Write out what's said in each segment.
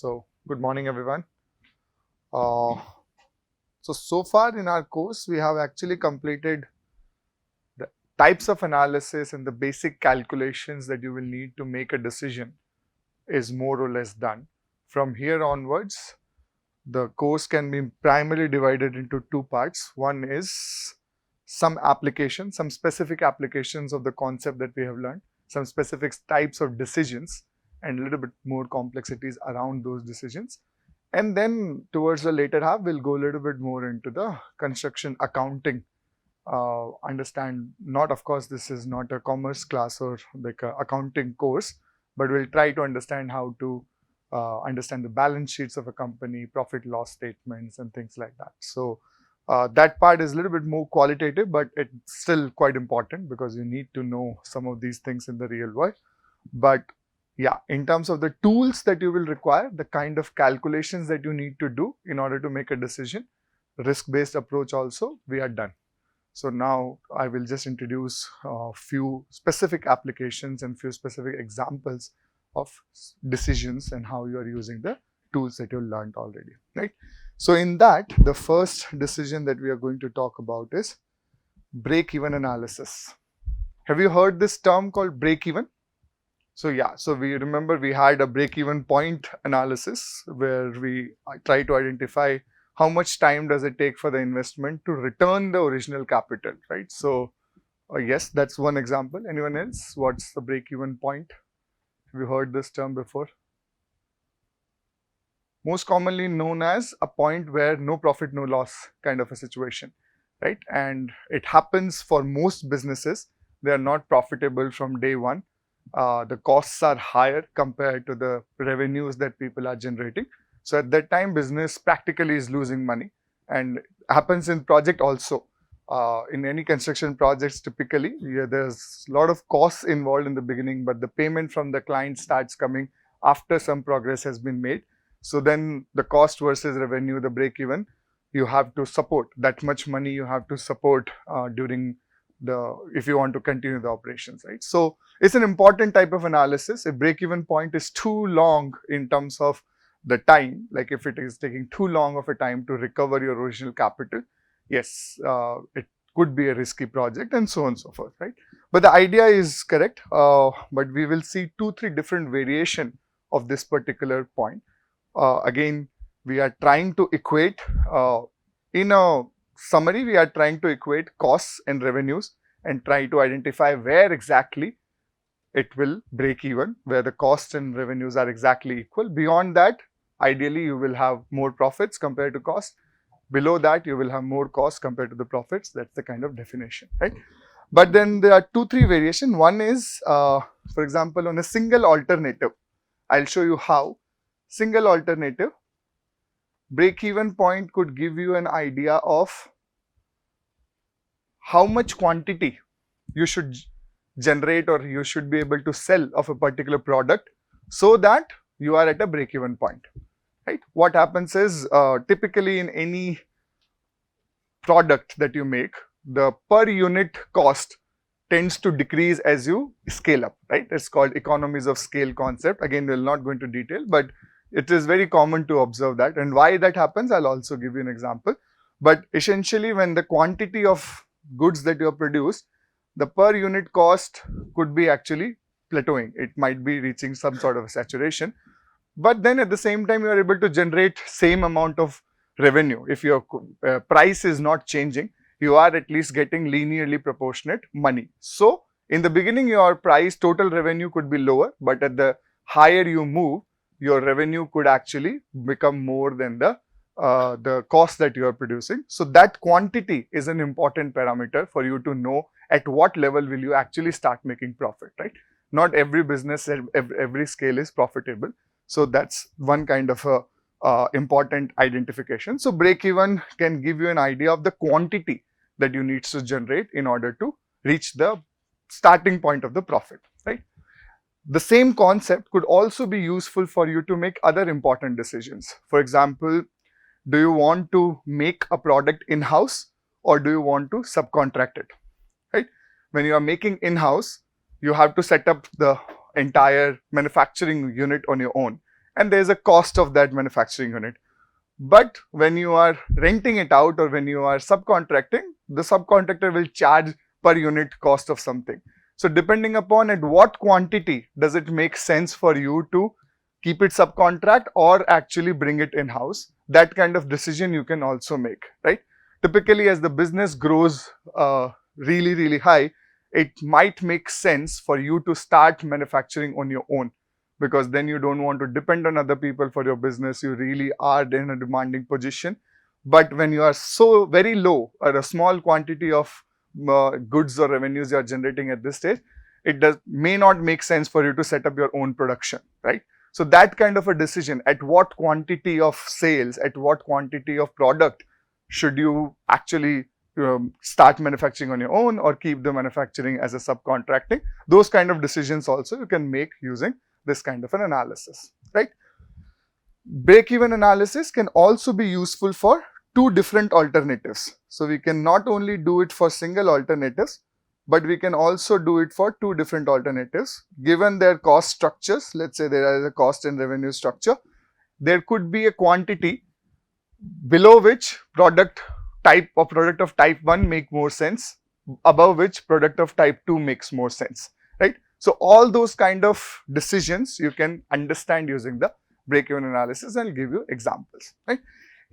So, good morning, everyone. Uh, so far in our course, we have actually completed the types of analysis and the basic calculations that you will need to make a decision is more or less done. From here onwards, the course can be primarily divided into two parts. One is some applications, some specific applications of the concept that we have learned, some specific types of decisions, and a little bit more complexities around those decisions. And then towards the later half, we'll go a little bit more into the construction accounting. Understand, not of course, this is not a commerce class or like a accounting course, but we'll try to understand how to understand the balance sheets of a company, profit loss statements, and things like that. So that part is a little bit more qualitative, but it's still quite important because you need to know some of these things in the real world. But yeah, in terms of the tools that you will require, the kind of calculations that you need to do in order to make a decision, risk-based approach also, we are done. So now I will just introduce a few specific applications and few specific examples of decisions and how you are using the tools that you learned already, right? So in that, the first decision that we are going to talk about is break-even analysis. Have you heard this term called break-even? So yeah, so we remember we had a break-even point analysis where we try to identify how much time does it take for the investment to return the original capital, right? So yes, that's one example. Anyone else? What's the break-even point? Have you heard this term before? Most commonly known as a point where no profit, no loss kind of a situation, right? And it happens for most businesses. They are not profitable from day one. The costs are higher compared to the revenues that people are generating. So at that time, business practically is losing money, and happens in project also. In any construction projects, typically, there's a lot of costs involved in the beginning, but the payment from the client starts coming after some progress has been made. So then the cost versus revenue, the break even, you have to support that much money you have to support during if you want to continue the operations, right? So it's an important type of analysis. If break-even point is too long in terms of the time, like if it is taking too long of a time to recover your original capital, yes, it could be a risky project and so on and so forth, right? But the idea is correct, but we will see 2-3 different variation of this particular point. Again, we are trying to equate, in a summary, we are trying to equate costs and revenues and try to identify where exactly it will break even, where the costs and revenues are exactly equal. Beyond that, ideally, you will have more profits compared to cost. Below that, you will have more costs compared to the profits. That's the kind of definition, right? But then there are 2-3 variations. One is, for example, on a single alternative. I'll show you how. Single alternative, break-even point could give you an idea of how much quantity you should generate or you should be able to sell of a particular product so that you are at a break-even point, right? What happens is, typically in any product that you make, the per unit cost tends to decrease as you scale up, right? It's called economies of scale concept. Again, we'll not go into detail, but it is very common to observe that. And why that happens, I'll also give you an example. But essentially, when the quantity of goods that you produce, the per unit cost could be actually plateauing. It might be reaching some sort of saturation. But then at the same time, you are able to generate same amount of revenue. If your price is not changing, you are at least getting linearly proportionate money. So in the beginning, your price total revenue could be lower, but at the higher you move, your revenue could actually become more than the cost that you are producing. So that quantity is an important parameter for you to know at what level will you actually start making profit, right? Not every business, every scale is profitable. So that's one kind of a important identification. So break even can give you an idea of the quantity that you need to generate in order to reach the starting point of the profit, right? The same concept could also be useful for you to make other important decisions. For example, do you want to make a product in-house or do you want to subcontract it, right? When you are making in-house, you have to set up the entire manufacturing unit on your own. and there's a cost of that manufacturing unit. But when you are renting it out or when you are subcontracting, the subcontractor will charge per unit cost of something. So depending upon at what quantity does it make sense for you to keep it subcontract or actually bring it in-house, that kind of decision you can also make, right? Typically, as the business grows really high, it might make sense for you to start manufacturing on your own, because then you don't want to depend on other people for your business. You really are in a demanding position. But when you are so very low or a small quantity of goods or revenues you are generating at this stage, it may not make sense for you to set up your own production, right? So that kind of a decision, at what quantity of sales, at what quantity of product should you actually start manufacturing on your own or keep the manufacturing as a subcontracting, those kind of decisions also you can make using this kind of an analysis, right? Break-even analysis can also be useful for two different alternatives. So we can not only do it for single alternatives, but we can also do it for two different alternatives. Given their cost structures, let's say there is a cost and revenue structure, there could be a quantity below which product of type 1 make more sense, above which product of type 2 makes more sense, right? So all those kind of decisions you can understand using the break-even analysis, and I'll give you examples, right?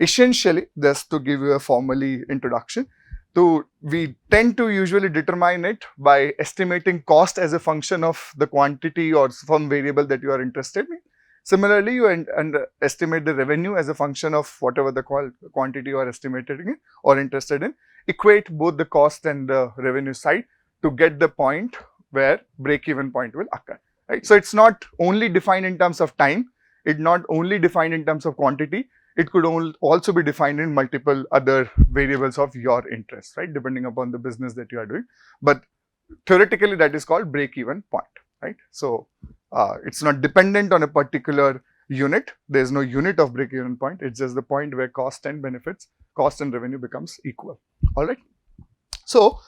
Essentially, just to give you a formally introduction, we tend to usually determine it by estimating cost as a function of the quantity or some variable that you are interested in. Similarly, you estimate the revenue as a function of whatever the quantity you are estimating in or interested in. Equate both the cost and the revenue side to get the point where break-even point will occur, right? So it's not only defined in terms of time, it's not only defined in terms of quantity, it could also be defined in multiple other variables of your interest, right? Depending upon the business that you are doing. But theoretically, that is called break-even point, right? So it's not dependent on a particular unit. There's no unit of break-even point. It's just the point where cost and benefits, cost and revenue becomes equal. All right. So,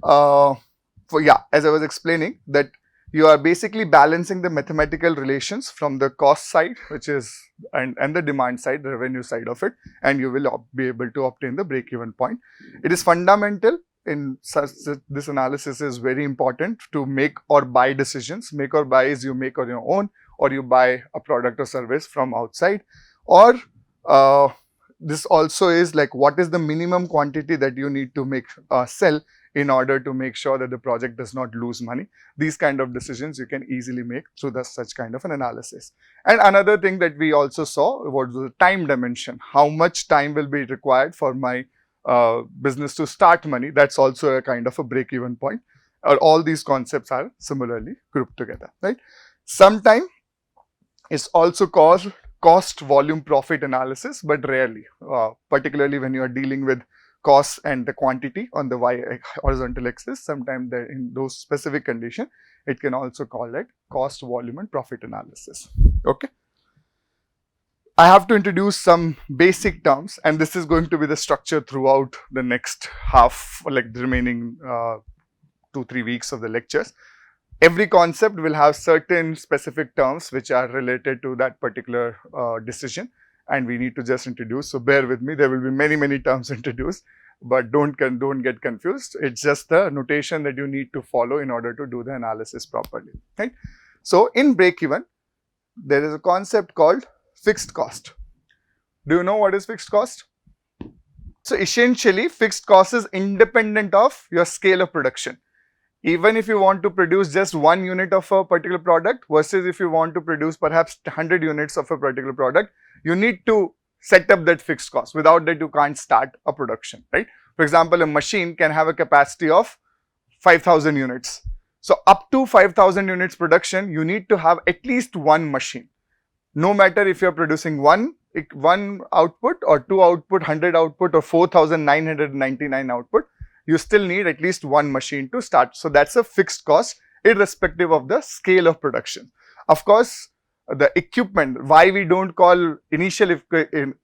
as I was explaining, that you are basically balancing the mathematical relations from the cost side, which is and the demand side, the revenue side of it, and you will be able to obtain the break-even point. It is fundamental in such this analysis is very important to make or buy decisions. Make or buy is you make on your own, or you buy a product or service from outside, or this also is like what is the minimum quantity that you need to make sell in order to make sure that the project does not lose money. These kind of decisions you can easily make through such kind of an analysis. And another thing that we also saw was the time dimension. How much time will be required for my business to start money? That's also a kind of a break-even point. All these concepts are similarly grouped together, right? Sometime it's also called cost volume profit analysis, but rarely, particularly when you are dealing with cost and the quantity on the y horizontal axis. Sometimes in those specific condition, it can also call it cost volume and profit analysis. Okay. I have to introduce some basic terms, and this is going to be the structure throughout the next half, like the remaining 2-3 weeks of the lectures. Every concept will have certain specific terms which are related to that particular decision, and we need to just introduce. So bear with me. There will be many terms introduced, but don't get confused. It's just the notation that you need to follow in order to do the analysis properly, right? So in break-even, there is a concept called fixed cost. Do you know what is fixed cost? So essentially, fixed cost is independent of your scale of production. Even if you want to produce just 1 unit of a particular product versus if you want to produce perhaps 100 units of a particular product, you need to set up that fixed cost. Without that, you can't start a production, right? For example, a machine can have a capacity of 5,000 units. So up to 5,000 units production, you need to have at least one machine. No matter if you're producing one output or 2 output, 100 output or 4,999 output, you still need at least one machine to start. So that's a fixed cost irrespective of the scale of production. Of course, the equipment, why we don't call initial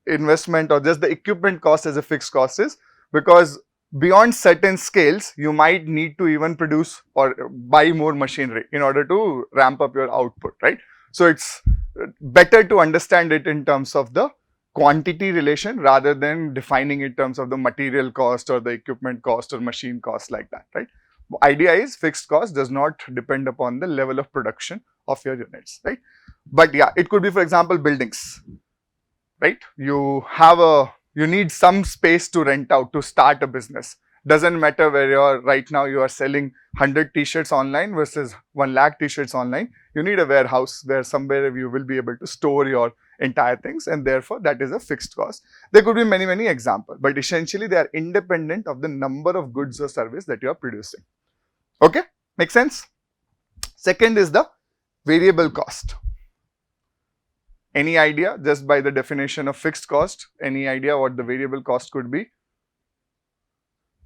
investment or just the equipment cost as a fixed cost is because beyond certain scales, you might need to even produce or buy more machinery in order to ramp up your output, right? So it's better to understand it in terms of the quantity relation rather than defining it in terms of the material cost or the equipment cost or machine cost like that, right? Idea is fixed cost does not depend upon the level of production of your units, right? But yeah, it could be, for example, buildings, right? You need some space to rent out to start a business. Doesn't matter where you are right now, you are selling 100 t-shirts online versus 1 lakh t-shirts online. You need a warehouse where somewhere you will be able to store your entire things, and therefore that is a fixed cost. There could be many examples, but essentially they are independent of the number of goods or service that you are producing. Okay, make sense? Second is the variable cost. Any idea, just by the definition of fixed cost, any idea what the variable cost could be?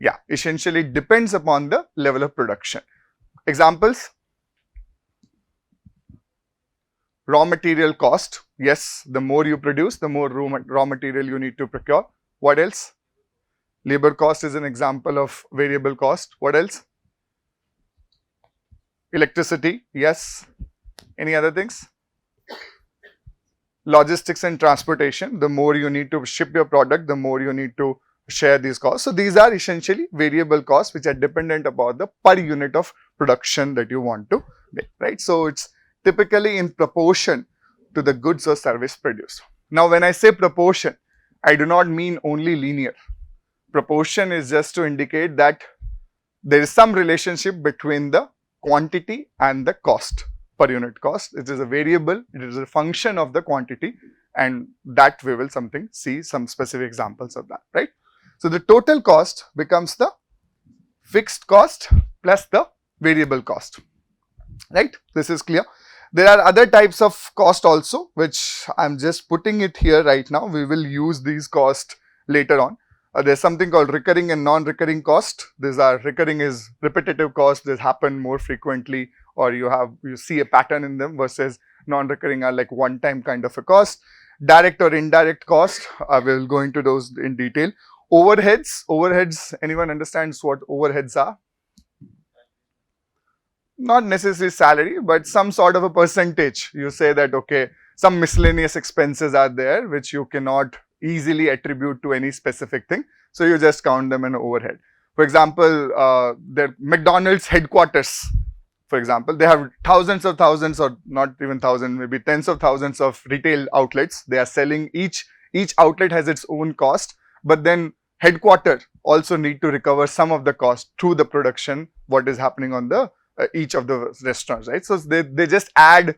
Yeah, essentially it depends upon the level of production. Examples: raw material cost. Yes, the more you produce, the more raw material you need to procure. What else? Labor cost is an example of variable cost. What else? Electricity. Yes. Any other things? Logistics and transportation. The more you need to ship your product, the more you need to share these costs. So these are essentially variable costs which are dependent upon the per unit of production that you want to make, right? So it's typically in proportion to the goods or service produced. Now when I say proportion, I do not mean only linear. Proportion is just to indicate that there is some relationship between the quantity and the cost, per unit cost. It is a variable, it is a function of the quantity, and that we will see some specific examples of that, right? So the total cost becomes the fixed cost plus the variable cost, right? This is clear. There are other types of cost also, which I'm just putting it here right now. We will use these costs later on. There's something called recurring and non-recurring cost. These are recurring is repetitive costs that happen more frequently, or you see a pattern in them, versus non-recurring are like one-time kind of a cost. Direct or indirect cost, I will go into those in detail. Overheads, anyone understands what overheads are? Not necessarily salary, but some sort of a percentage. You say that, okay, some miscellaneous expenses are there which you cannot easily attribute to any specific thing, so you just count them in overhead. For example, the McDonald's headquarters, for example, they have thousands, or not even thousands, maybe tens of thousands of retail outlets. They are selling, each outlet has its own cost, but then headquarters also need to recover some of the cost through the production, what is happening on the each of the restaurants, right? So they just add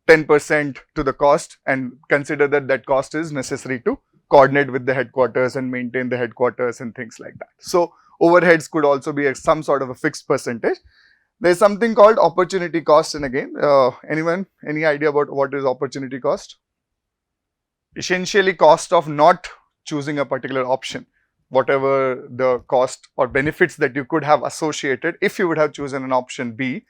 10% to the cost and consider that cost is necessary to coordinate with the headquarters and maintain the headquarters and things like that. So overheads could also be some sort of a fixed percentage. There is something called opportunity cost, and again, any idea about what is opportunity cost? Essentially cost of not choosing a particular option. Whatever the cost or benefits that you could have associated if you would have chosen an option B,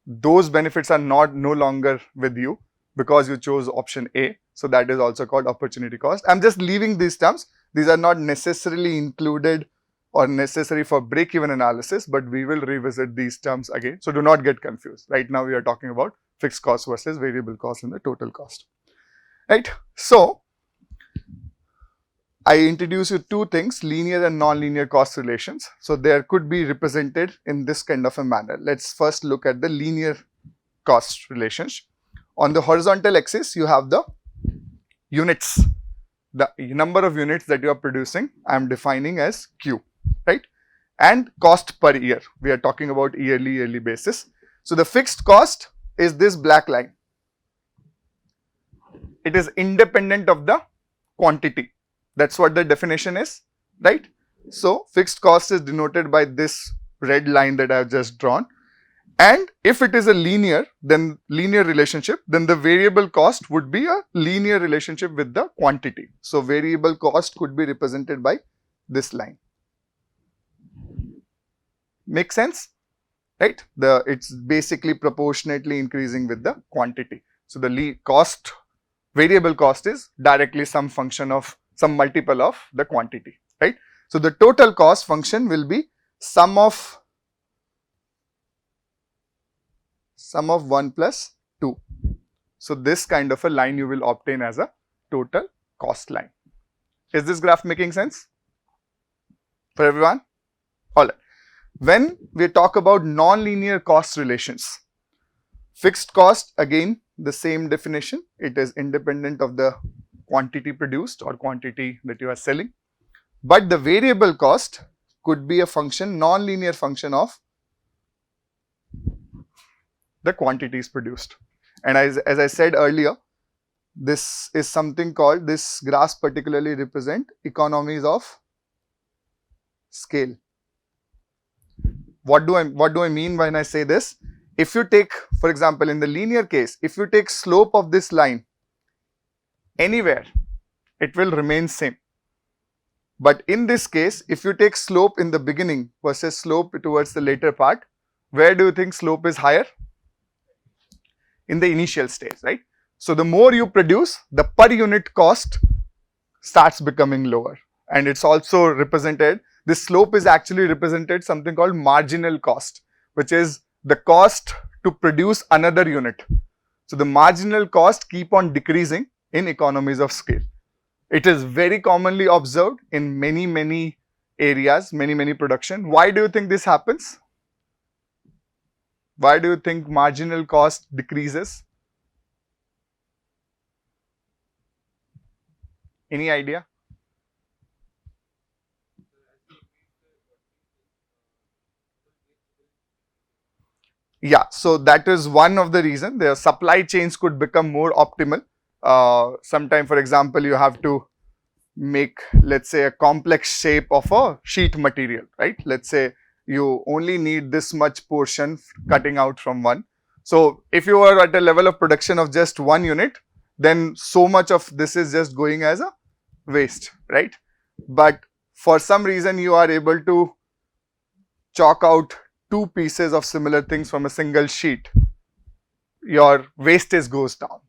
those benefits are no longer with you because you chose option A. So that is also called opportunity cost. I'm just leaving these terms. These are not necessarily included or necessary for break-even analysis, but we will revisit these terms again. So do not get confused. Right now we are talking about fixed cost versus variable cost in the total cost, right? So I introduce you two things, linear and non-linear cost relations. So there could be represented in this kind of a manner. Let's first look at the linear cost relations. On the horizontal axis, you have the units, the number of units that you are producing, I am defining as Q, right? And cost per year, we are talking about yearly basis. So the fixed cost is this black line. It is independent of the quantity. That's what the definition is, right? So fixed cost is denoted by this red line that I have just drawn. And if it is a linear relationship, then the variable cost would be a linear relationship with the quantity. So variable cost could be represented by this line. Make sense? Right? It's basically proportionately increasing with the quantity. So the variable cost is directly some function of some multiple of the quantity, right? So the total cost function will be sum of 1 plus 2. So this kind of a line you will obtain as a total cost line. Is this graph making sense for everyone? All right. When we talk about non-linear cost relations, fixed cost, again the same definition, it is independent of the quantity produced or quantity that you are selling. But the variable cost could be a function, non-linear function of the quantities produced. And as I said earlier, this is something called, this graphs particularly represent economies of scale. What do I mean when I say this? If you take, for example, in the linear case, if you take slope of this line anywhere, it will remain same. But in this case, if you take slope in the beginning versus slope towards the later part, where do you think slope is higher? In the initial stage, right? So the more you produce, the per unit cost starts becoming lower. And it's also represented, this slope is actually represented something called marginal cost, which is the cost to produce another unit. So the marginal cost keep on decreasing in economies of scale. It is very commonly observed in many areas, many production. Why do you think this happens? Why do you think marginal cost decreases? Any idea? Yeah, so that is one of the reasons. The supply chains could become more optimal. Sometime, for example, you have to make, let's say, a complex shape of a sheet material, right? Let's say you only need this much portion cutting out from one. So if you are at a level of production of just one unit, then so much of this is just going as a waste, right? But for some reason you are able to chalk out two pieces of similar things from a single sheet, your wastage goes down.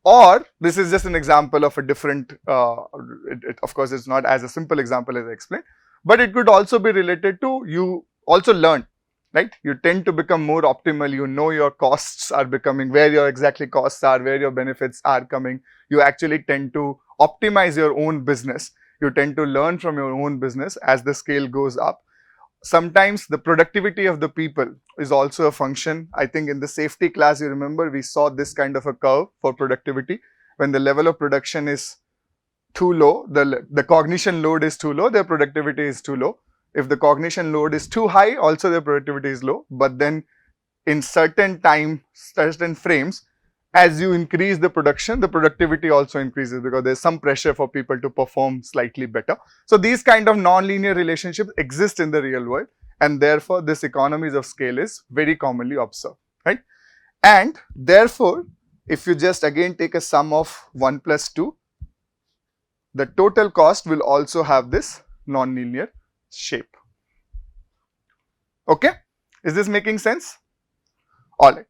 Or this is just an example of a different, of course it's not as a simple example as I explained, but it could also be related to you also learn, right? You tend to become more optimal, you know your costs are becoming, where your exactly costs are, where your benefits are coming. You actually tend to optimize your own business. You tend to learn from your own business as the scale goes up. Sometimes the productivity of the people is also a function. I think in the safety class, you remember we saw this kind of a curve for productivity. When the level of production is too low, the cognition load is too low, their productivity is too low. If the cognition load is too high, also their productivity is low. But then in certain frames, as you increase the production, the productivity also increases because there's some pressure for people to perform slightly better. So these kind of non-linear relationships exist in the real world, and therefore this economies of scale is very commonly observed, right? And therefore, if you just again take a sum of 1 plus 2, the total cost will also have this non-linear shape. Okay, is this making sense? All right.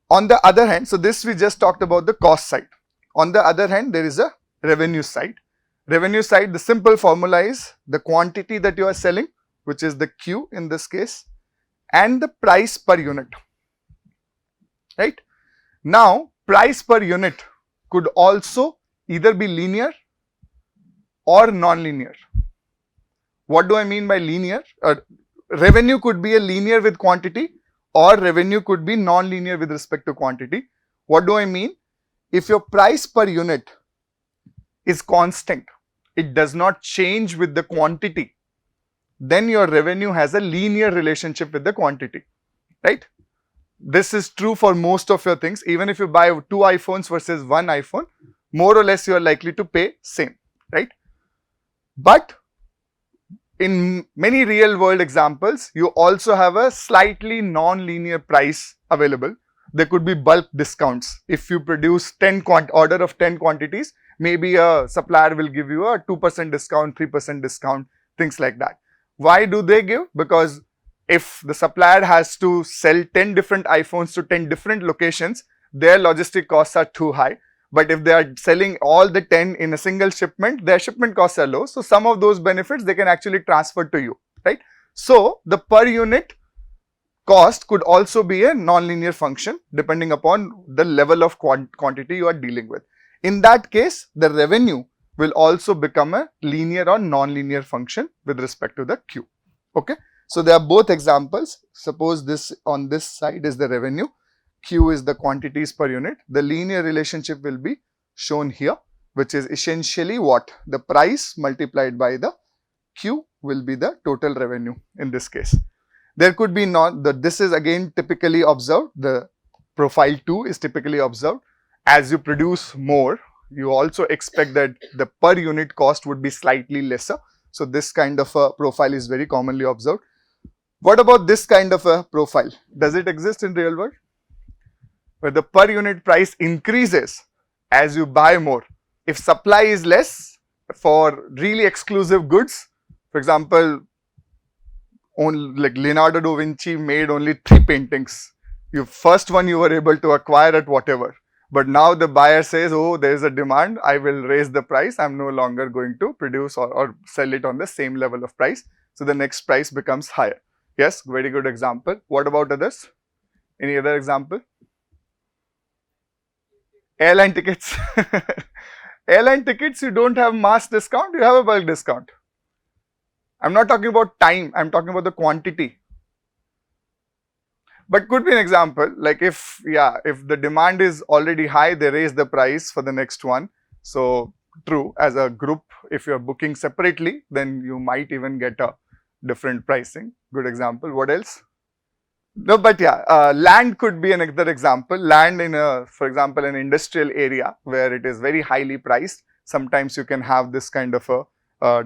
On the other hand, so this we just talked about the cost side. On the other hand, there is a revenue side. Revenue side, the simple formula is the quantity that you are selling, which is the Q in this case, and the price per unit, right? Now, price per unit could also either be linear or non-linear. What do I mean by linear? Revenue could be a linear with quantity, or revenue could be non-linear with respect to quantity. What do I mean? If your price per unit is constant, it does not change with the quantity, then your revenue has a linear relationship with the quantity, right? This is true for most of your things. Even if you buy 2 iPhones versus 1 iPhone, more or less you are likely to pay same, right? But in many real world examples, you also have a slightly non-linear price available. There could be bulk discounts. If you produce order of 10 quantities, maybe a supplier will give you a 2% discount, 3% discount, things like that. Why do they give? Because if the supplier has to sell 10 different iPhones to 10 different locations, their logistic costs are too high. But if they are selling all the 10 in a single shipment, their shipment costs are low. So some of those benefits they can actually transfer to you, right? So the per unit cost could also be a non-linear function depending upon the level of quantity you are dealing with. In that case, the revenue will also become a linear or non-linear function with respect to the Q. Okay. So there are both examples. Suppose this on this side is the revenue, Q is the quantities per unit. The linear relationship will be shown here, which is essentially what? The price multiplied by the Q will be the total revenue in this case. There could be this is again typically observed, the profile 2 is typically observed. As you produce more, you also expect that the per unit cost would be slightly lesser. So this kind of a profile is very commonly observed. What about this kind of a profile? Does it exist in real world? Where the per unit price increases as you buy more. If supply is less for really exclusive goods, for example, like Leonardo da Vinci made only 3 paintings. First one you were able to acquire at whatever. But now the buyer says, oh, there is a demand, I will raise the price, I am no longer going to produce or sell it on the same level of price. So the next price becomes higher. Yes, very good example. What about others? Any other example? Airline tickets. Airline tickets, you don't have mass discount, you have a bulk discount. I'm not talking about time, I'm talking about the quantity. But could be an example, like if the demand is already high, they raise the price for the next one. So true, as a group, if you're booking separately, then you might even get a different pricing. Good example. What else? No, but land could be another example. Land in for example, an industrial area where it is very highly priced. Sometimes you can have this kind of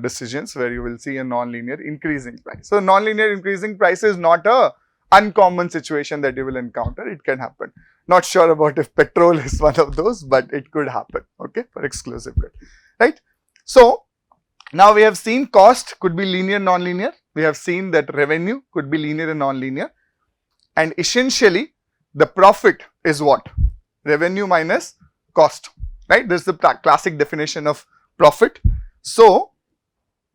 decisions where you will see a non-linear increasing price. So non-linear increasing price is not a uncommon situation that you will encounter. It can happen. Not sure about if petrol is one of those, but it could happen. Okay, for exclusive good, right? So now we have seen cost could be linear, non-linear. We have seen that revenue could be linear and non-linear. And essentially, the profit is what? Revenue minus cost, right? This is the classic definition of profit. So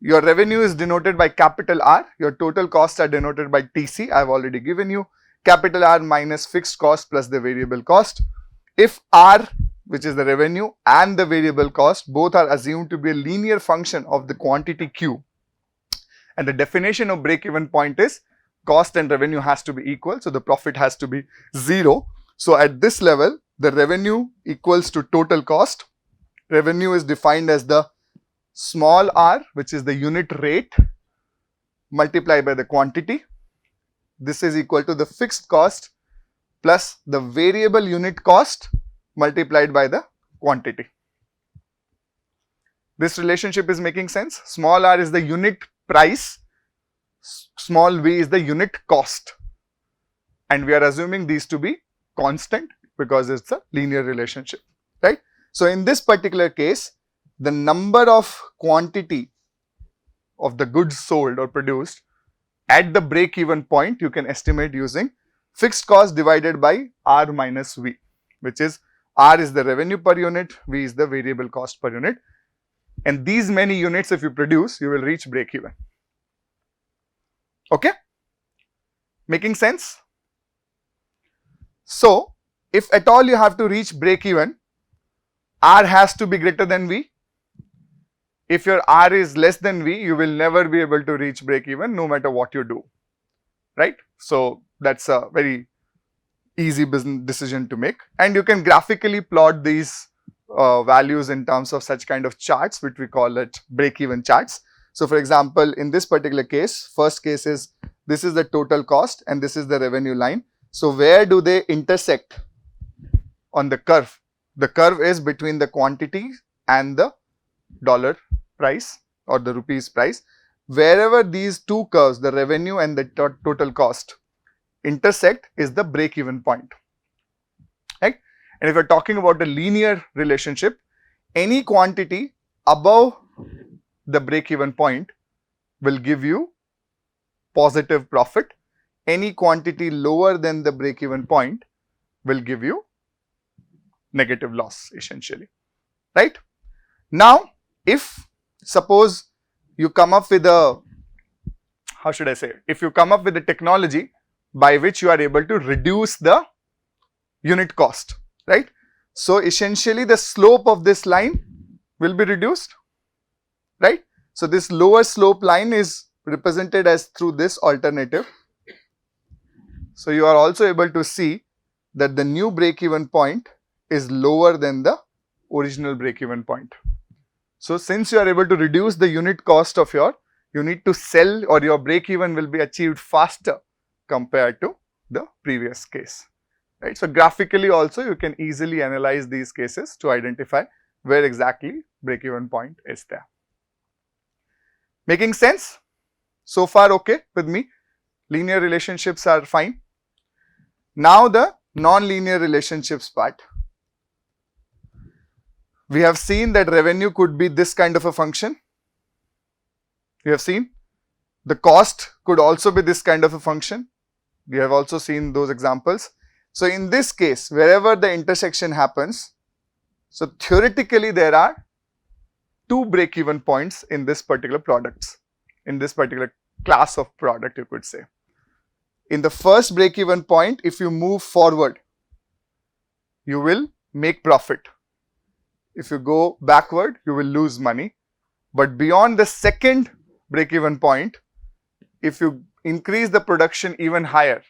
your revenue is denoted by capital R, your total costs are denoted by TC, I have already given you, capital R minus fixed cost plus the variable cost. If R, which is the revenue, and the variable cost both are assumed to be a linear function of the quantity Q, and the definition of break-even point is cost and revenue has to be equal, so the profit has to be 0. So at this level, the revenue equals to total cost. Revenue is defined as the small r, which is the unit rate, multiplied by the quantity. This is equal to the fixed cost plus the variable unit cost multiplied by the quantity. This relationship is making sense. Small r is the unit price, small v is the unit cost, and we are assuming these to be constant because it's a linear relationship, right? So in this particular case, the number of quantity of the goods sold or produced at the break-even point you can estimate using fixed cost divided by R minus V, which is R is the revenue per unit, V is the variable cost per unit, and these many units if you produce, you will reach break-even. Okay? Making sense? So if at all you have to reach break-even, R has to be greater than V. If your R is less than V, you will never be able to reach break even no matter what you do, right? So that's a very easy business decision to make, and you can graphically plot these values in terms of such kind of charts, which we call it break even charts. So for example, in this particular case, first case is this is the total cost and this is the revenue line. So where do they intersect on the curve? The curve is between the quantity and the dollar price or the rupees price. Wherever these two curves, the revenue and the total cost, intersect is the break-even point, right? And if we are talking about a linear relationship, any quantity above the break-even point will give you positive profit. Any quantity lower than the break-even point will give you negative loss essentially, right? Now, if suppose you come up with a, how should I say, if you come up with a technology by which you are able to reduce the unit cost, right? So essentially the slope of this line will be reduced, right? So this lower slope line is represented as through this alternative. So you are also able to see that the new break-even point is lower than the original break-even point. So since you are able to reduce the unit cost of your, you need to sell, or your break-even will be achieved faster compared to the previous case, right? So graphically also you can easily analyze these cases to identify where exactly break-even point is there. Making sense? So far okay with me? Linear relationships are fine. Now the non-linear relationships part. We have seen that revenue could be this kind of a function. We have seen the cost could also be this kind of a function. We have also seen those examples. So in this case, wherever the intersection happens, so theoretically there are two break-even points in this particular products, in this particular class of product, you could say. In the first break-even point, if you move forward, you will make profit. If you go backward, you will lose money. But beyond the second break-even point, if you increase the production even higher,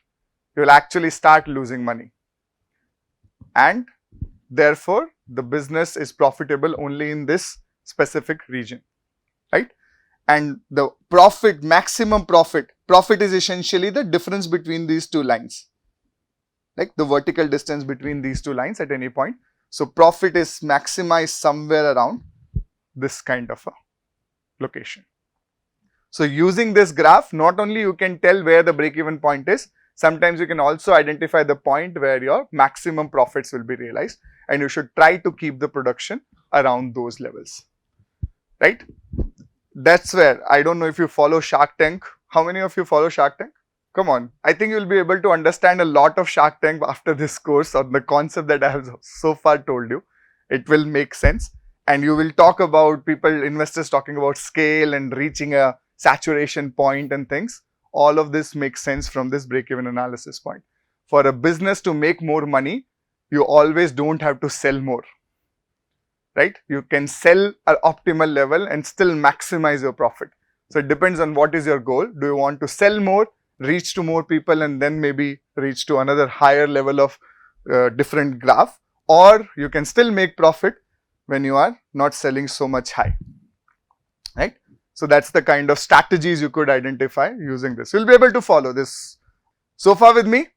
you will actually start losing money. And therefore, the business is profitable only in this specific region, right? And the profit, maximum profit is essentially the difference between these two lines, like the vertical distance between these two lines at any point. So profit is maximized somewhere around this kind of a location. So using this graph, not only you can tell where the break-even point is, sometimes you can also identify the point where your maximum profits will be realized, and you should try to keep the production around those levels, right? That's where, I don't know if you follow Shark Tank. How many of you follow Shark Tank? Come on, I think you'll be able to understand a lot of Shark Tank after this course, or the concept that I have so far told you. It will make sense, and you will talk about people, investors talking about scale and reaching a saturation point and things. All of this makes sense from this break-even analysis point. For a business to make more money, you always don't have to sell more, right? You can sell at optimal level and still maximize your profit. So it depends on what is your goal. Do you want to sell more, reach to more people, and then maybe reach to another higher level of different graph, or you can still make profit when you are not selling so much high, right? So that's the kind of strategies you could identify using this. You'll be able to follow this. So far with me?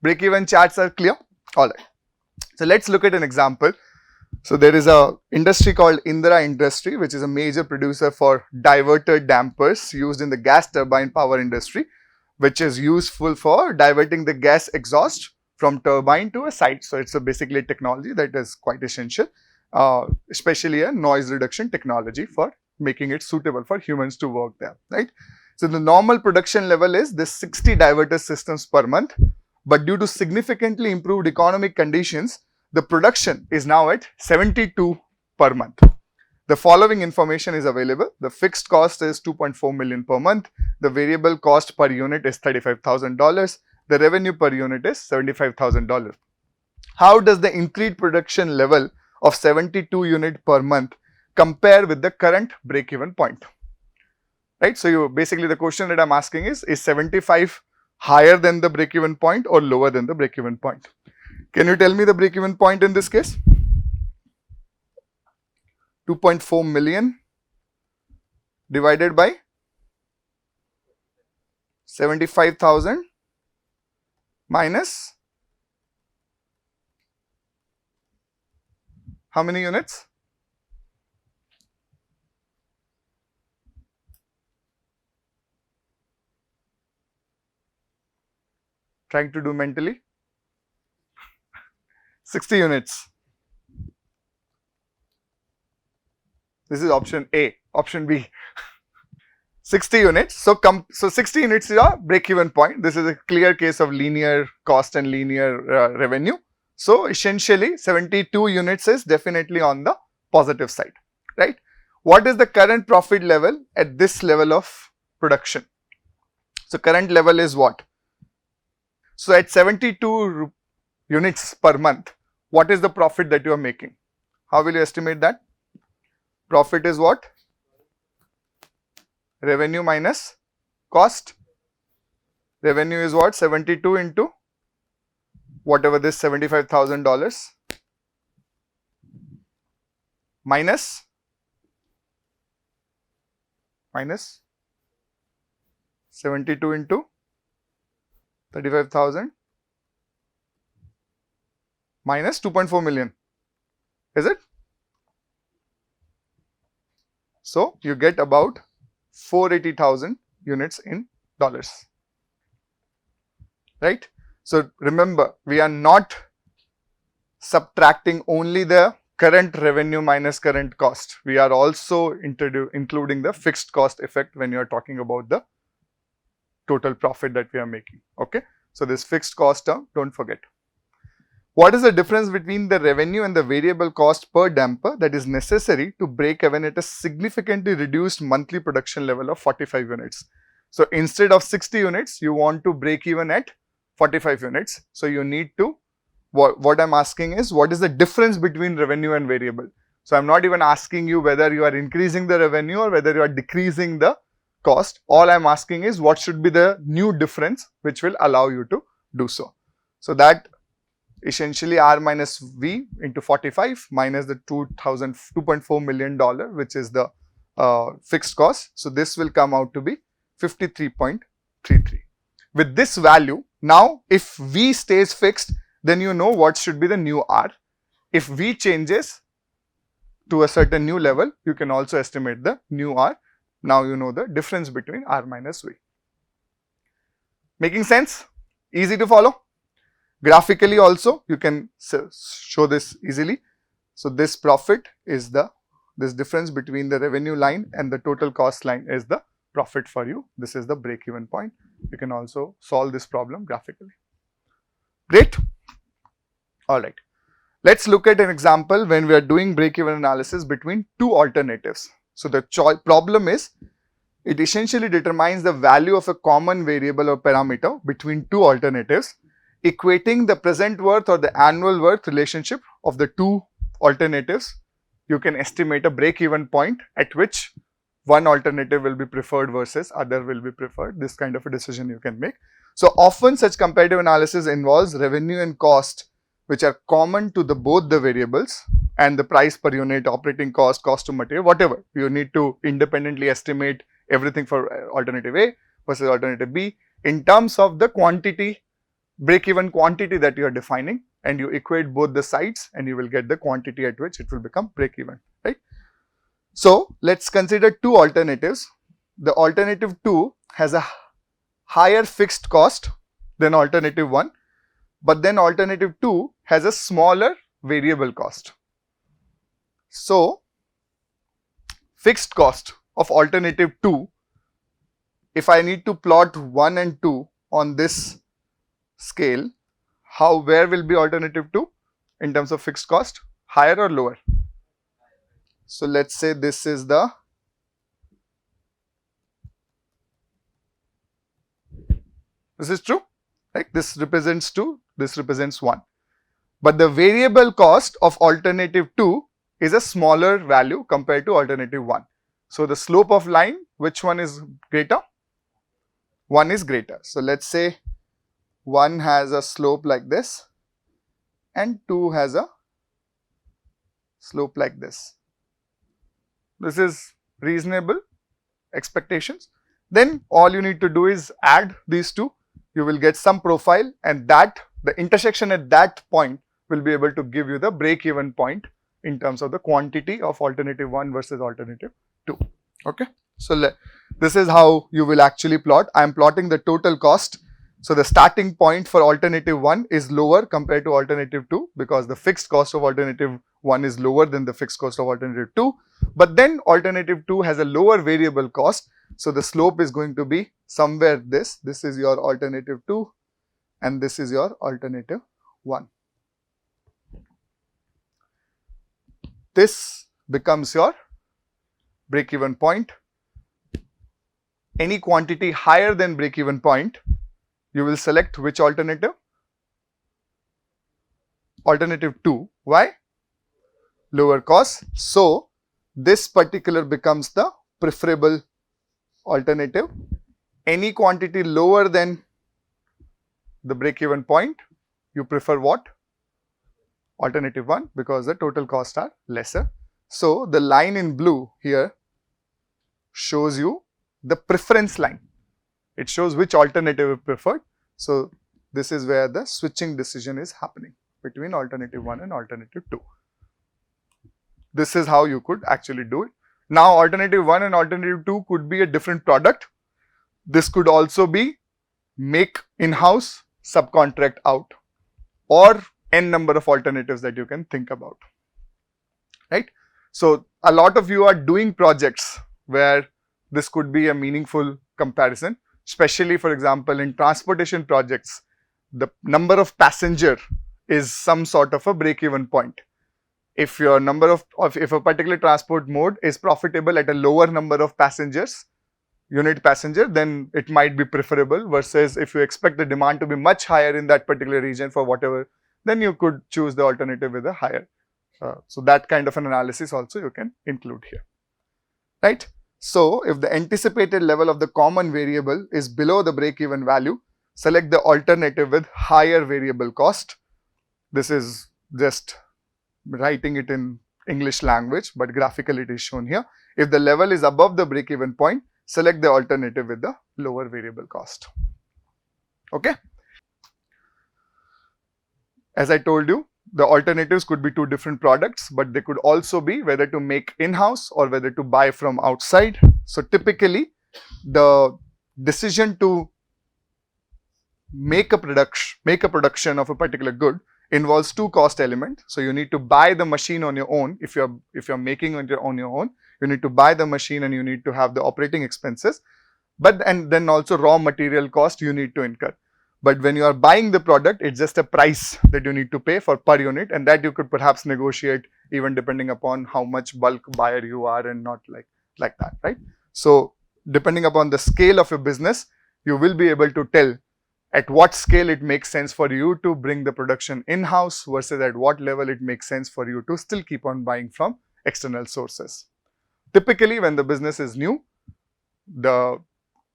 Break-even charts are clear? Alright. So let's look at an example. So there is a industry called Indra Industry, which is a major producer for diverter dampers used in the gas turbine power industry, which is useful for diverting the gas exhaust from turbine to a site. So it's basically a technology that is quite essential, especially a noise reduction technology for making it suitable for humans to work there, right? So the normal production level is this 60 diverter systems per month, but due to significantly improved economic conditions, the production is now at 72 per month. The following information is available. The fixed cost is 2.4 million per month. The variable cost per unit is $35,000. The revenue per unit is $75,000. How does the increased production level of 72 unit per month compare with the current break-even point, right? So you basically, the question that I'm asking is 75 higher than the break-even point or lower than the break-even point? Can you tell me the break-even point in this case? 2.4 million divided by 75,000 minus how many units? Trying to do mentally. 60 units. This is option A. Option B. 60 units. So 60 units is your break-even point. This is a clear case of linear cost and linear revenue. So essentially 72 units is definitely on the positive side, right? What is the current profit level at this level of production? So current level is what? So at 72 units per month, what is the profit that you are making? How will you estimate that? Profit is what? Revenue minus cost. Revenue is what? 72 into whatever this $75,000 minus 72 into 35,000 minus 2.4 million. Is it? So you get about 480,000 units in dollars. Right? So remember, we are not subtracting only the current revenue minus current cost. We are also including the fixed cost effect when you are talking about the total profit that we are making. Okay. So this fixed cost term, don't forget. What is the difference between the revenue and the variable cost per damper that is necessary to break even at a significantly reduced monthly production level of 45 units? So instead of 60 units, you want to break even at 45 units. So you need to, what I'm asking is, what is the difference between revenue and variable? So I'm not even asking you whether you are increasing the revenue or whether you are decreasing the cost. All I'm asking is what should be the new difference which will allow you to do so. So that essentially R minus V into 45 minus the $2.4 million, which is the fixed cost. So this will come out to be 53.33. With this value, now if V stays fixed, then you know what should be the new R. If V changes to a certain new level, you can also estimate the new R. Now you know the difference between R minus V. Making sense? Easy to follow? Graphically also, you can show this easily. So this profit is this difference between the revenue line and the total cost line is the profit for you. This is the break-even point. You can also solve this problem graphically. Great. All right. Let's look at an example when we are doing break-even analysis between two alternatives. So the problem is, it essentially determines the value of a common variable or parameter between two alternatives, equating the present worth or the annual worth relationship of the two alternatives. You can estimate a break-even point at which one alternative will be preferred versus other will be preferred. This kind of a decision you can make. So often such comparative analysis involves revenue and cost which are common to both the variables and the price per unit, operating cost, cost to material, whatever. You need to independently estimate everything for alternative A versus alternative B in terms of the quantity, break-even quantity that you are defining, and you equate both the sides and you will get the quantity at which it will become break-even, right? So let's consider two alternatives. The alternative 2 has a higher fixed cost than alternative 1, but then alternative 2 has a smaller variable cost. So fixed cost of alternative 2, if I need to plot 1 and 2 on this scale, where will be alternative 2 in terms of fixed cost? Higher or lower? So let's say this is this is true, right? This represents 2, this represents 1. But the variable cost of alternative 2 is a smaller value compared to alternative 1. So the slope of line, which one is greater? 1 is greater. So let's say 1 has a slope like this and 2 has a slope like this. This is reasonable expectations. Then all you need to do is add these two. You will get some profile, and the intersection at that point will be able to give you the break-even point in terms of the quantity of alternative 1 versus alternative 2. Okay. So this is how you will actually plot. I am plotting the total cost. So the starting point for alternative 1 is lower compared to alternative 2 because the fixed cost of alternative 1 is lower than the fixed cost of alternative 2. But then alternative 2 has a lower variable cost. So the slope is going to be somewhere this. This is your alternative 2 and this is your alternative 1. This becomes your break-even point. Any quantity higher than break-even point you will select which alternative? Alternative 2. Why? Lower cost. So, this particular becomes the preferable alternative. Any quantity lower than the break-even point, you prefer what? Alternative 1, because the total costs are lesser. So, the line in blue here shows you the preference line. It shows which alternative you preferred. So, this is where the switching decision is happening between alternative 1 and alternative 2. This is how you could actually do it. Now, alternative 1 and alternative 2 could be a different product. This could also be make in-house, subcontract out, or n number of alternatives that you can think about, right? So, a lot of you are doing projects where this could be a meaningful comparison, especially for example, in transportation projects, the number of passenger is some sort of a break-even point. If your number of if a particular transport mode is profitable at a lower number of passengers, unit passenger, then it might be preferable, versus if you expect the demand to be much higher in that particular region for whatever, then you could choose the alternative with a higher. So that kind of an analysis also you can include here, right? So if the anticipated level of the common variable is below the break-even value, select the alternative with higher variable cost. This is just writing it in English language, but graphically it is shown here. If the level is above the break-even point, select the alternative with the lower variable cost. Okay. As I told you, the alternatives could be two different products, but they could also be whether to make in-house or whether to buy from outside. So typically, the decision to make a production of a particular good involves two cost elements. So you need to buy the machine on your own. If you're making on your own, you need to buy the machine and you need to have the operating expenses. And then also raw material cost you need to incur. But when you are buying the product, it's just a price that you need to pay for per unit, and that you could perhaps negotiate even depending upon how much bulk buyer you are and not like that, right? So depending upon the scale of your business, you will be able to tell at what scale it makes sense for you to bring the production in-house versus at what level it makes sense for you to still keep on buying from external sources. Typically, when the business is new, the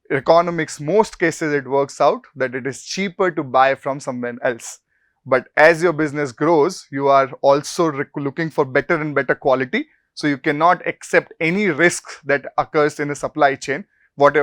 economics, most cases it works out that it is cheaper to buy from someone else. But as your business grows, you are also looking for better and better quality. So you cannot accept any risk that occurs in a supply chain. What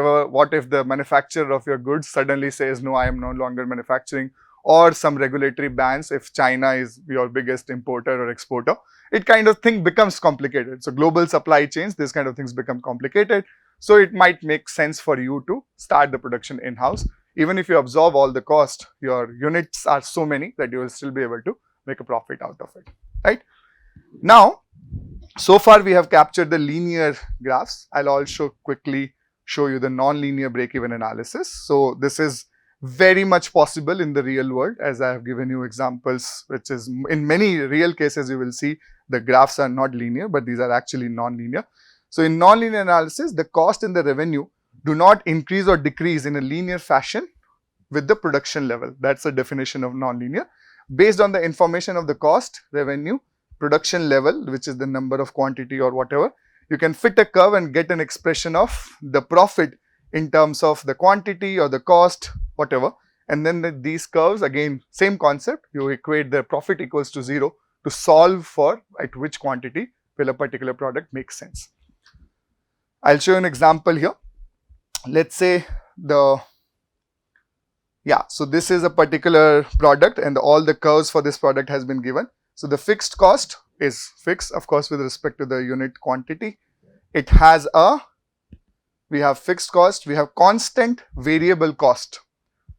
if the manufacturer of your goods suddenly says, no, I am no longer manufacturing, or some regulatory bans if China is your biggest importer or exporter, it kind of thing becomes complicated. So global supply chains, this kind of things become complicated. So it might make sense for you to start the production in-house. Even if you absorb all the cost, your units are so many that you will still be able to make a profit out of it, right? Now, so far we have captured the linear graphs. I'll also quickly show you the non-linear break-even analysis. So this is very much possible in the real world, as I have given you examples, which is in many real cases you will see the graphs are not linear, but these are actually non-linear. So in non-linear analysis, the cost and the revenue do not increase or decrease in a linear fashion with the production level. That's the definition of non-linear. Based on the information of the cost, revenue, production level, which is the number of quantity or whatever, you can fit a curve and get an expression of the profit in terms of the quantity or the cost, whatever. And then these curves, again, same concept, you equate the profit equals to 0 to solve for at which quantity will a particular product make sense. I'll show you an example here. Let's say so this is a particular product and all the curves for this product has been given. So the fixed cost is fixed, of course, with respect to the unit quantity. It has we have fixed cost, we have constant variable cost.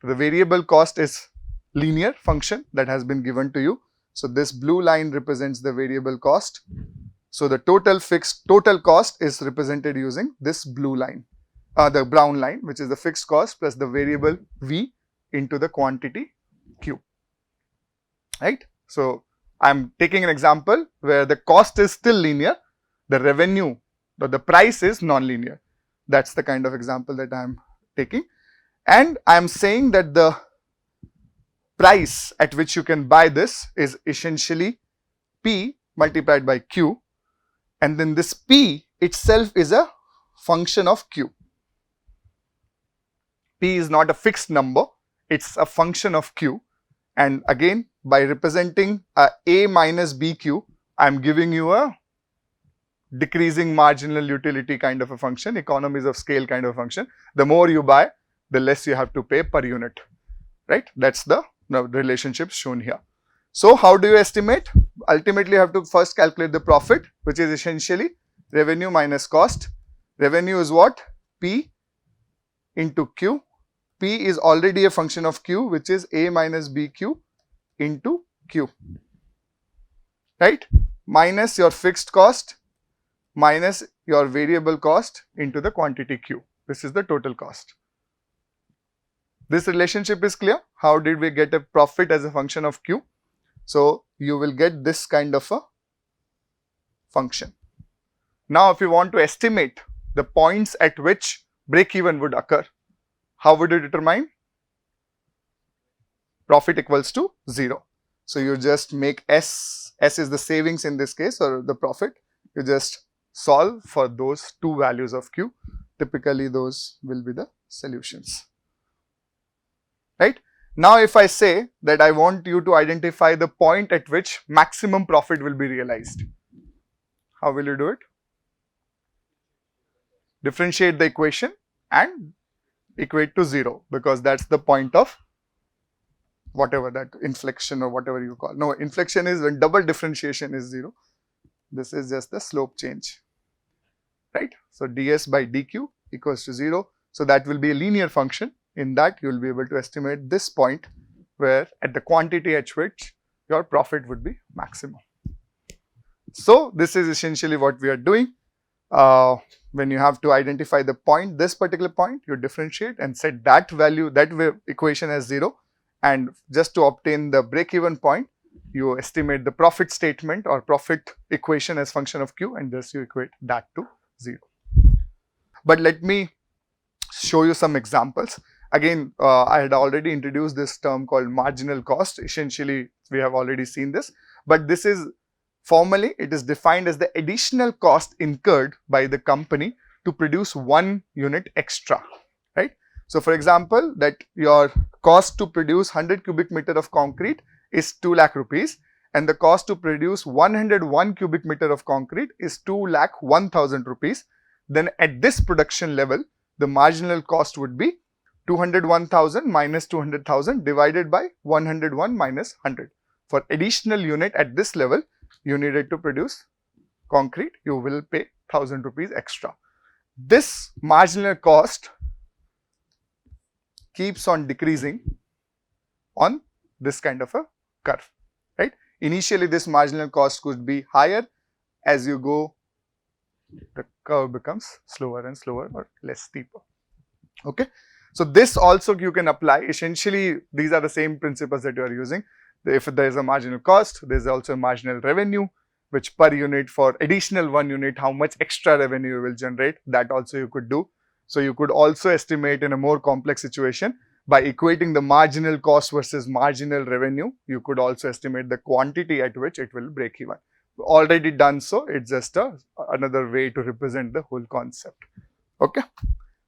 The variable cost is linear function that has been given to you. So this blue line represents the variable cost. So the total cost is represented using this blue line, the brown line, which is the fixed cost plus the variable V into the quantity Q, right? So I'm taking an example where the cost is still linear, the revenue, but the price is non-linear. That's the kind of example that I'm taking. And I am saying that the price at which you can buy this is essentially P multiplied by Q, and then this P itself is a function of Q. P is not a fixed number, it's a function of Q, and again by representing A minus BQ, I am giving you a decreasing marginal utility kind of a function, economies of scale kind of a function. The more you buy, the less you have to pay per unit, right? That's the relationship shown here. So how do you estimate? Ultimately, you have to first calculate the profit, which is essentially revenue minus cost. Revenue is what? P into Q. P is already a function of Q, which is A minus BQ into Q, right? Minus your fixed cost minus your variable cost into the quantity Q. This is the total cost. This relationship is clear. How did we get a profit as a function of Q? So you will get this kind of a function. Now if you want to estimate the points at which break even would occur, how would you determine? Profit equals to 0. So you just make S is the savings in this case, or the profit. You just solve for those two values of Q. Typically those will be the solutions, right? Now if I say that I want you to identify the point at which maximum profit will be realized, how will you do it? Differentiate the equation and equate to 0, because that's the point of whatever that inflection or whatever you call. No, inflection is when double differentiation is 0. This is just the slope change, right? So ds by dq equals to 0. So that will be a linear function. In that you will be able to estimate this point where at the quantity at which your profit would be maximum. So this is essentially what we are doing. When you have to identify the point, this particular point, you differentiate and set that value, that equation as 0, and just to obtain the break-even point, you estimate the profit statement or profit equation as function of Q, and just you equate that to 0. But let me show you some examples. Again, I had already introduced this term called marginal cost. Essentially, we have already seen this, but this is formally, it is defined as the additional cost incurred by the company to produce 1 unit extra, right? So for example, that your cost to produce 100 cubic meter of concrete is 2 lakh rupees, and the cost to produce 101 cubic meter of concrete is 2,01,000 rupees. Then at this production level, the marginal cost would be 201,000 minus 200,000 divided by 101 minus 100. For additional unit at this level, you needed to produce concrete, you will pay 1,000 rupees extra. This marginal cost keeps on decreasing on this kind of a curve, right? Initially, this marginal cost could be higher. As you go, the curve becomes slower and slower or less steeper, okay? So this also you can apply. Essentially, these are the same principles that you are using. If there is a marginal cost, there is also a marginal revenue, which per unit for additional 1 unit, how much extra revenue you will generate, that also you could do. So you could also estimate in a more complex situation by equating the marginal cost versus marginal revenue. You could also estimate the quantity at which it will break even. Already done so, it's just another way to represent the whole concept, okay?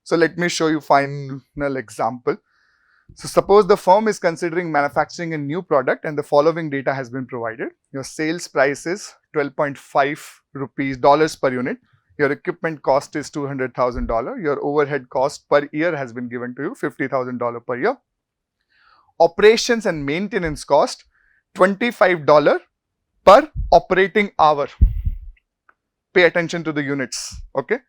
So let me show you final example. So suppose the firm is considering manufacturing a new product and the following data has been provided. Your sales price is $12.5 dollars per unit. Your equipment cost is $200,000. Your overhead cost per year has been given to you, $50,000 per year. Operations and maintenance cost, $25 per operating hour. Pay attention to the units, okay?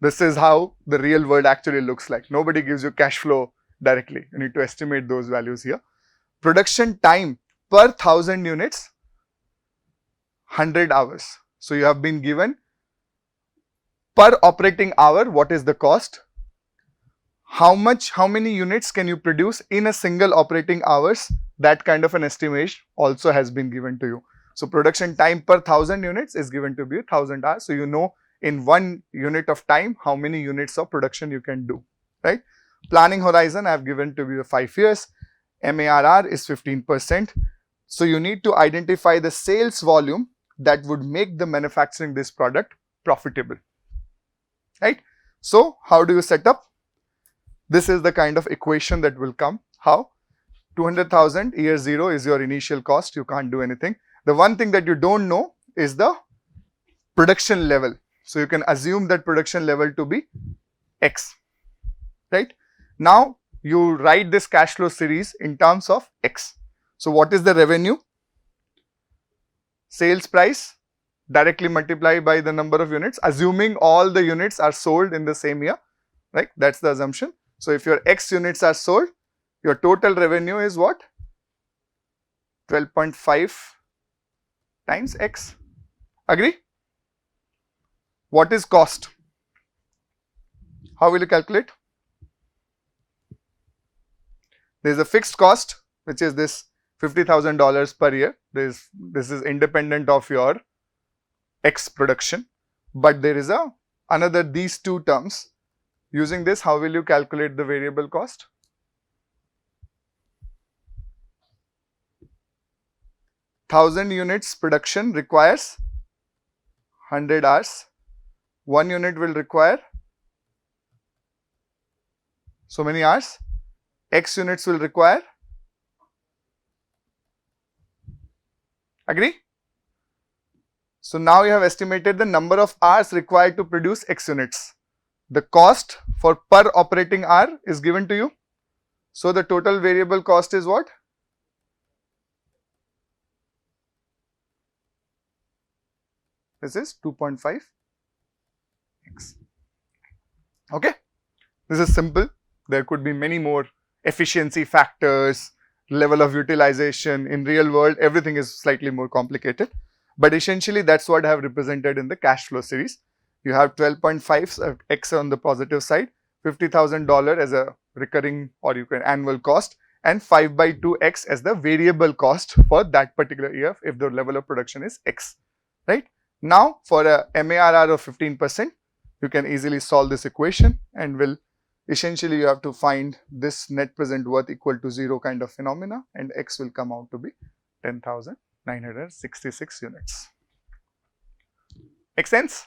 This is how the real world actually looks like. Nobody gives you cash flow directly. You need to estimate those values here. Production time per 1,000 units, 100 hours. So you have been given per operating hour, what is the cost? How many units can you produce in a single operating hours? That kind of an estimation also has been given to you. So production time per 1,000 units is given to be 1,000 hours. So you know in 1 unit of time, how many units of production you can do, right? Planning horizon I have given to you 5 years. MARR is 15%. So you need to identify the sales volume that would make the manufacturing this product profitable, right? So how do you set up? This is the kind of equation that will come. How? 200,000 year 0 is your initial cost. You can't do anything. The one thing that you don't know is the production level. So you can assume that production level to be X, right? Now you write this cash flow series in terms of X. So what is the revenue? Sales price directly multiplied by the number of units, assuming all the units are sold in the same year, right? That's the assumption. So if your X units are sold, your total revenue is what? 12.5 times X. Agree? What is cost? How will you calculate? There is a fixed cost, which is this $50,000 per year. This is independent of your X production, but there is another these two terms. Using this, how will you calculate the variable cost? Thousand units production requires 100 hours. 1 unit will require so many hours. X units will require. Agree? So now you have estimated the number of hours required to produce X units. The cost for per operating hour is given to you. So the total variable cost is what? This is 2.5 X. Okay? This is simple. There could be many more efficiency factors, level of utilization. In real world, everything is slightly more complicated. But essentially, that's what I have represented in the cash flow series. You have 12.5 X on the positive side, $50,000 as a recurring or you can annual cost, and 5/2X as the variable cost for that particular year if the level of production is X, right? Now, for a MARR of 15%, you can easily solve this equation and will essentially you have to find this net present worth equal to 0 kind of phenomena, and X will come out to be 10,966 units. Make sense?